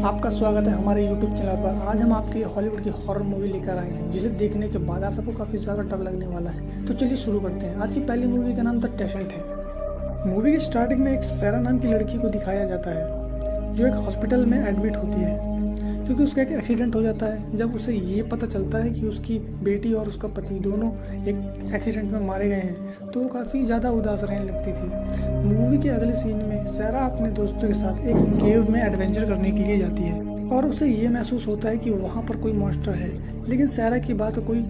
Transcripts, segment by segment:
आपका स्वागत है हमारे YouTube चैनल पर। आज हम आपके हॉलीवुड की हॉरर मूवी लेकर आए हैं, जिसे देखने के बाद आप सबको काफ़ी ज़्यादा डर लगने वाला है। तो चलिए शुरू करते हैं। आज की पहली मूवी का नाम द टेसेंट है। मूवी की स्टार्टिंग में एक सैरा नाम की लड़की को दिखाया जाता है, जो एक हॉस्पिटल में एडमिट होती है क्योंकि उसका एक एक्सीडेंट हो जाता है। जब उसे ये पता चलता है कि उसकी बेटी और उसका पति दोनों एक एक्सीडेंट में मारे गए हैं, तो वो काफ़ी ज़्यादा उदास रहने लगती थी। मूवी के अगले सीन में सैरा अपने दोस्तों के साथ एक केव में एडवेंचर करने के लिए जाती है और उसे ये महसूस होता है कि वहाँ पर कोई मॉन्स्टर है, लेकिन सैरा की बात कोई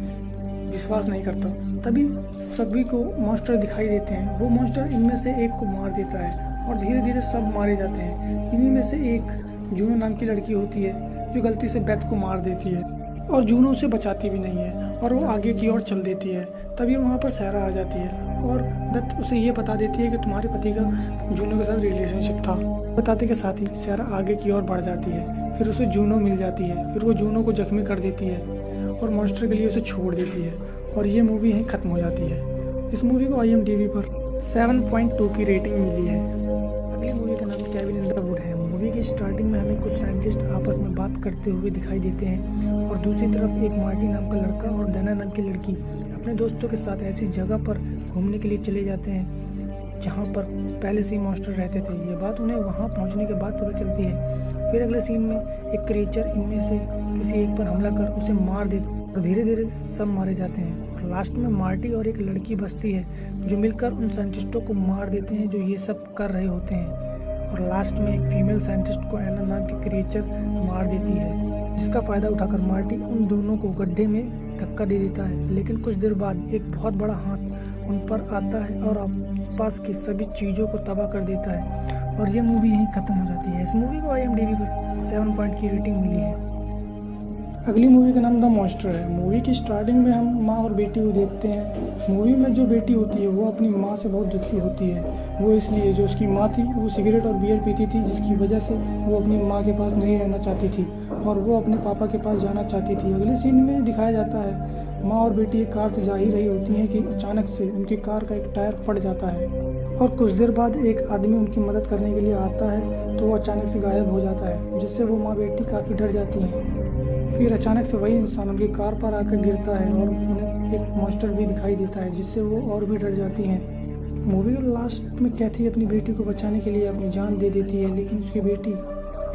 विश्वास नहीं करता। तभी सभी को मॉन्स्टर दिखाई देते हैं। वो मॉन्स्टर इनमें से एक को मार देता है और धीरे धीरे सब मारे जाते हैं। इन्हीं में से एक जूनो नाम की लड़की होती है, जो गलती से बेथ को मार देती है और जूनो उसे बचाती भी नहीं है और वो आगे की ओर चल देती है। तभी वहाँ पर सैरा आ जाती है और बेथ उसे ये बता देती है कि तुम्हारे पति का जूनो के साथ रिलेशनशिप था। बताते के साथ ही सैरा आगे की ओर बढ़ जाती है। फिर उसे जूनो मिल जाती है। फिर वो जूनो को जख्मी कर देती है और मॉन्स्टर के लिए उसे छोड़ देती है और ये मूवी यहीं ख़त्म हो जाती है। इस मूवी को IMDb पर 7.2 की रेटिंग मिली है। अगली मूवी का नाम केविन इन द वुड है। मूवी की स्टार्टिंग में हमें कुछ साइंटिस्ट आपस में बात करते हुए दिखाई देते हैं और दूसरी तरफ एक मार्टी नाम का लड़का और डैना नाम की लड़की अपने दोस्तों के साथ ऐसी जगह पर घूमने के लिए चले जाते हैं जहां पर पहले से ही मॉन्स्टर रहते थे। ये बात उन्हें वहां पहुंचने के बाद पता चलती है। फिर अगले सीन में एक क्रिएचर इनमें से किसी एक पर हमला कर उसे मार देता और धीरे धीरे सब मारे जाते हैं और लास्ट में मार्टी और एक लड़की बचती है, जो मिलकर उन साइंटिस्टों को मार देते हैं जो ये सब कर रहे होते हैं। और लास्ट में एक फीमेल साइंटिस्ट को एना नाम की क्रिएचर मार देती है, जिसका फ़ायदा उठाकर मार्टी उन दोनों को गड्ढे में धक्का दे देता है। लेकिन कुछ देर बाद एक बहुत बड़ा हाथ उन पर आता है और आसपास की सभी चीज़ों को तबाह कर देता है और ये मूवी यहीं ख़त्म हो जाती है। इस मूवी को IMDb पर 7 पॉइंट की रेटिंग मिली है। अगली मूवी का नाम द मॉन्स्टर है। मूवी की स्टार्टिंग में हम माँ और बेटी को देखते हैं। मूवी में जो बेटी होती है वो अपनी माँ से बहुत दुखी होती है। वो इसलिए, जो उसकी माँ थी वो सिगरेट और बियर पीती थी, जिसकी वजह से वो अपनी माँ के पास नहीं रहना चाहती थी और वो अपने पापा के पास जाना चाहती थी। अगले सीन में दिखाया जाता है माँ और बेटी एक कार से जा ही रही होती हैं कि अचानक से उनकी कार का एक टायर फट जाता है और कुछ देर बाद एक आदमी उनकी मदद करने के लिए आता है, तो वो अचानक से गायब हो जाता है, जिससे वो माँ बेटी काफ़ी डर जाती हैं। फिर अचानक से वही इंसान उनकी कार पर आकर गिरता है और उन्हें एक मॉन्स्टर भी दिखाई देता है, जिससे वो और भी डर जाती हैं। मूवी के लास्ट में कैथी अपनी बेटी को बचाने के लिए अपनी जान दे देती है, लेकिन उसकी बेटी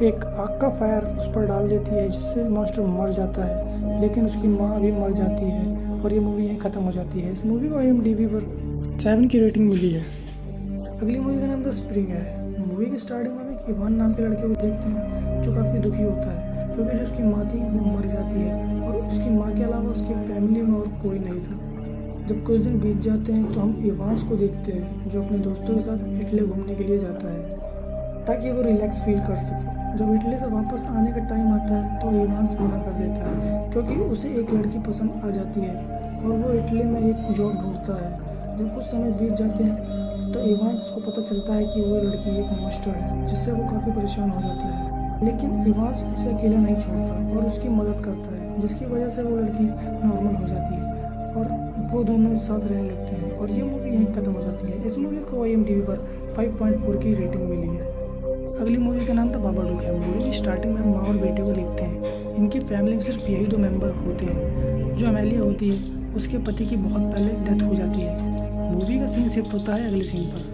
एक आग का फायर उस पर डाल देती है, जिससे मॉन्स्टर मर जाता है, लेकिन उसकी माँ भी मर जाती है और ये मूवी यहीं ख़त्म हो जाती है। इस मूवी को IMDb पर 7 की रेटिंग मिली है। अगली मूवी का नाम द स्प्रिंग है। मूवी की स्टार्टिंग में हम एक इवान नाम के लड़के को देखते हैं, जो काफ़ी दुखी होता है क्योंकि जो उसकी माँ थी वो मर जाती है और उसकी माँ के अलावा उसकी फैमिली में और कोई नहीं था। जब कुछ दिन बीत जाते हैं तो हम इवांस को देखते हैं, जो अपने दोस्तों के साथ इटली घूमने के लिए जाता है ताकि वो रिलैक्स फील कर सके। जब इटली से वापस आने का टाइम आता है तो इवांस मना कर देता है क्योंकि उसे एक लड़की पसंद आ जाती है और वो इटली में एक जॉब ढूंढता है। जब कुछ समय बीत जाते हैं तो इवांस को पता चलता है कि वो लड़की एक मॉन्स्टर है, जिससे वो काफ़ी परेशान हो जाता है। लेकिन इवांस उसे अकेला नहीं छोड़ता और उसकी मदद करता है, जिसकी वजह से वो लड़की नॉर्मल हो जाती है और वो दोनों एक साथ रहने लगते हैं और ये मूवी यहीं ख़त्म हो जाती है। इस मूवी को IMDb पर 5.4 की रेटिंग मिली है। अगली मूवी का नाम था बाबाडुक है। मूवी की स्टार्टिंग में हम माँ और बेटे को देखते हैं। इनकी फैमिली में सिर्फ यही 2 मेंबर होते हैं। जो अमेलिया होती है उसके पति की बहुत पहले डेथ हो जाती है। मूवी का सीन शिफ्ट होता है अगले सीन पर।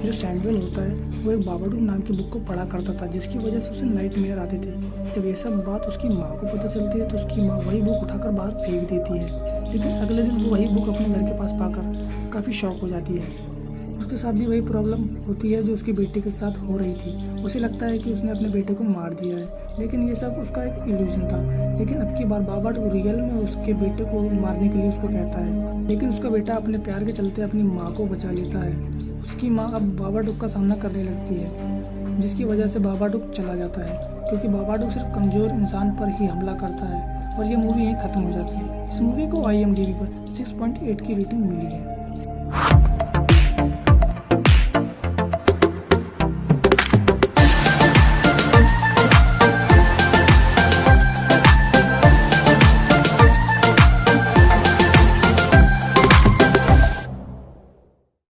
जो सैमुअल होता है वो एक बाबाडुक नाम की बुक को पढ़ा करता था, जिसकी वजह से उसे नाइट मेयर आते थे। जब ये सब बात उसकी माँ को पता चलती है तो उसकी माँ वही बुक उठाकर बाहर फेंक देती है, लेकिन अगले दिन वो वही बुक अपने घर के पास पाकर काफ़ी शॉक हो जाती है। उसके साथ भी वही प्रॉब्लम होती है जो उसकी बेटे के साथ हो रही थी। उसे लगता है कि उसने अपने बेटे को मार दिया है, लेकिन ये सब उसका एक इल्यूजन था। लेकिन अब की बार बाबाडुक रियल में उसके बेटे को मारने के लिए उसको कहता है, लेकिन उसका बेटा अपने प्यार के चलते अपनी माँ को बचा लेता है। उसकी माँ अब बाबाडुक का सामना करने लगती है, जिसकी वजह से बाबाडुक चला जाता है क्योंकि बाबाडुक सिर्फ कमज़ोर इंसान पर ही हमला करता है और ये मूवी यहीं ख़त्म हो जाती है। इस मूवी को IMDb पर 6.8 की रेटिंग मिली है।